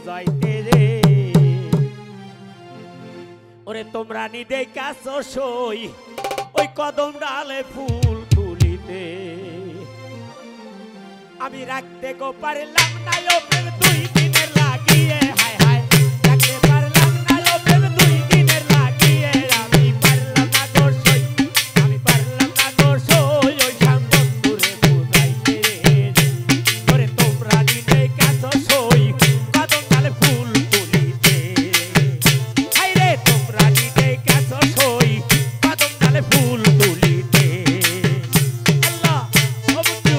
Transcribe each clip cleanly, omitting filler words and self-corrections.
বুঝাইতে রে ওরে তোমরা নিদে কাছো সই ওই কদম ডালে ফুল তুলিতে আমি রাখতে গো পারলাম না ও প্রেম 2 দিনের লাগিয়ে হায় হায় রাখতে পারলাম না ও প্রেম 2 দিনের লাগিয়ে আমি পারলাম না গো সই আমি পারলাম না গো সই ওই শ্যাম বন্ধুরে বুঝাইতে রে ওরে তোমরা নিদে কাছো সই কদম ডালে ফুল তুলিতে হায় রে তোমরা নিদে কাছো সই কদম ডালে ফুল তুলিতে আল্লাহ ও বন্ধু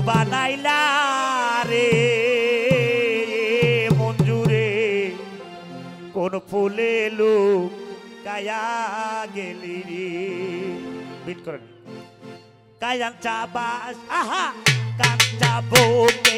বানাইলা রে মঞ্জুরে কোন ফুলে লোক কায়া গেলি রে বিট করেন কায়ান চাবাস আহা কাঞ্চা বোকে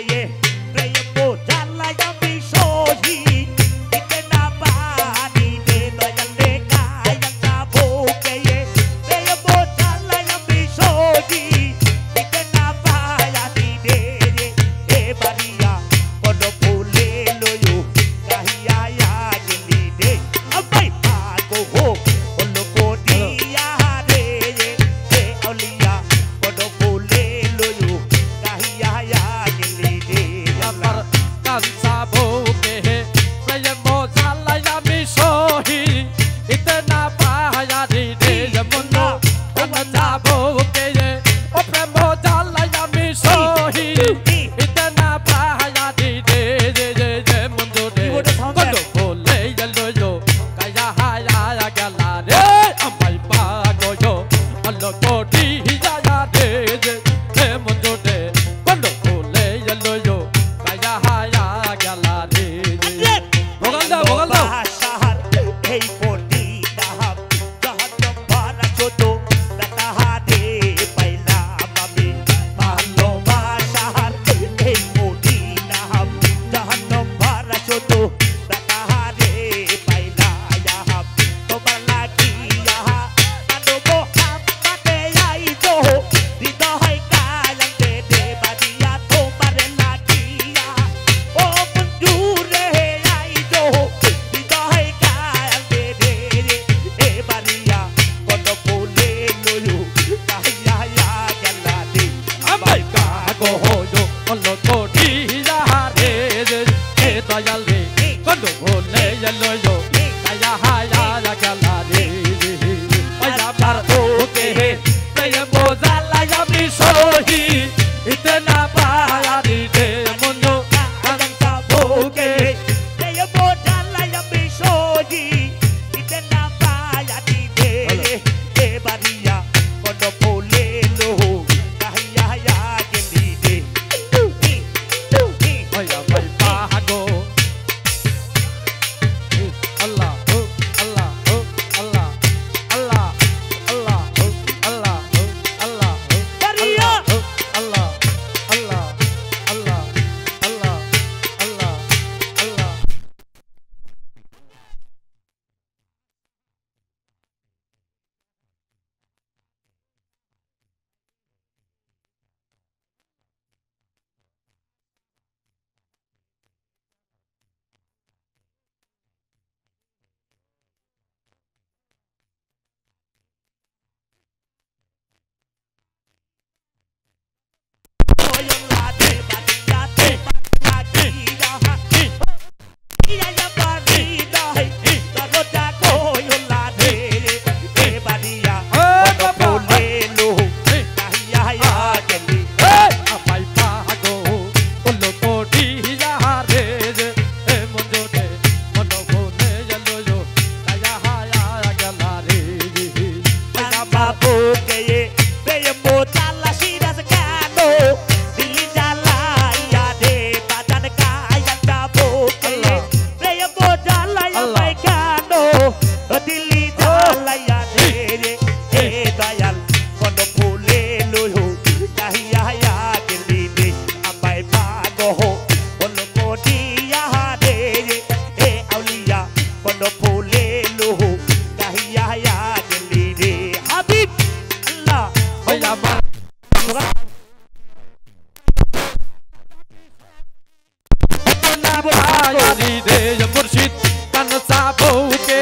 পায়ারি রে মুর্শিদ কান সাবুকে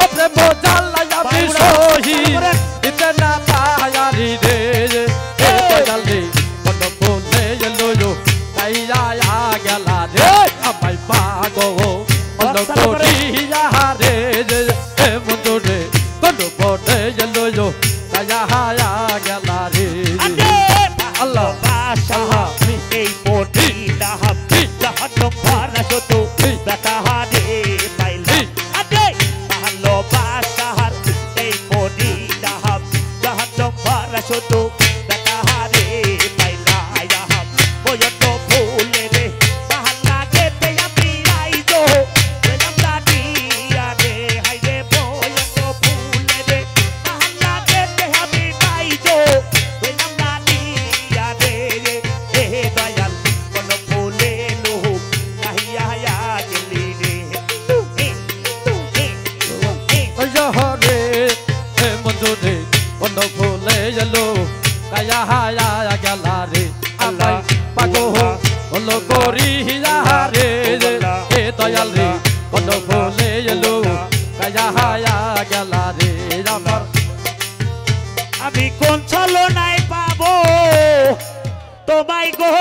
ওপরে মোজালাই আমি শহীদ দিতে না পায়ারি রে এ দয়ালে কোন বলে এলো তাইয়া গেলা রে আমায় পাগো অন্য করিয়া রে এ মন্দরে কোন বলে এলো তাইয়া গেলা রে আল্লাহ আল্লাহ এই মোটি দাহাব জাহান্নাম ভরা শত বেকাহারে পাইলাম আদে ভালোবাসার এই মোটি দাহাব জাহান্নাম ভরা শত বেকাহারে পাইলাম দাহাব বয়ত ভুলে রে তাহার লাগে তে আমি আইজো পেলাম না দিয়া রে হাই রে বয়ত ভুলে রে তাহার লাগে তে আমি আইজো পেলাম না দিয়া রে হে দয়াল কোন ভুলে লোহ নাহিয়া গেলি রে জহরে হে মন্দরে কোন ভুলে এলো কায়া হায়া গেলা রে আমায় পাগো হলো করিয়া রে হে দয়াল রে কোন ভুলে এলো কায়া হায়া গেলা রে আমার আমি কোন ছলনায় পাবো তোমায় গো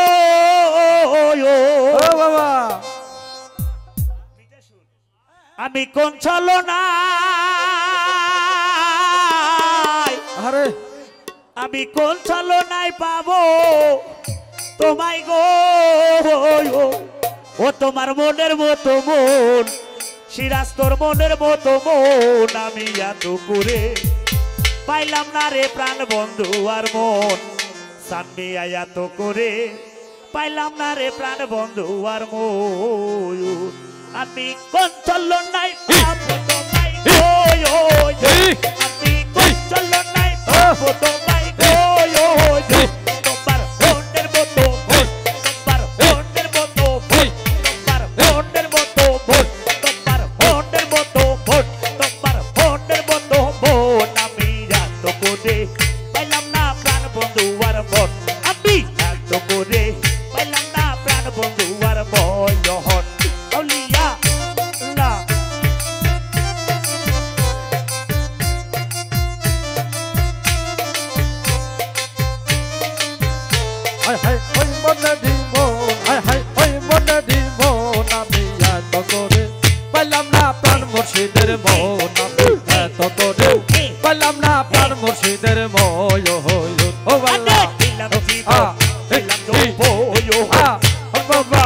ও বাবা আমি কোন ছলনায় আরে আমি কোন ছলনায় পাবো তোমায় গো ও তোমার মনের মতো মন সিরাজ তোর মনের মতো মন আমি এত করে পাইলাম না রে প্রাণ বন্ধু আর মন সামনে এত করে পাইলাম না রে প্রাণ বন্ধু আর মন আমি কোন ছলনায় পাবো তোমায় গো আমি কোন ছলনায় পাবো তোমায় গো তোমার মনের মতো মন তোমার মনের মতো মন তোমার মনের মতো মন তোমার মনের মতো মন তোমার মনের মতো মন আমি এত করে পাইলাম না প্রাণ বন্ধু আর মন আমি এত করে পাইলাম না প্রাণ বন্ধু আর মন আউলিয়া আল্লাহ হাই হাই ওই মনে দিব হাই হাই ওই মনে দিব আমি এত করে পাইলাম না প্রাণ মুর্শিদের মন আমি এত করে পাইলাম না প্রাণ মুর্শিদের ময় ও বাবা দিলাম জীবন দিলাম নবো বাবা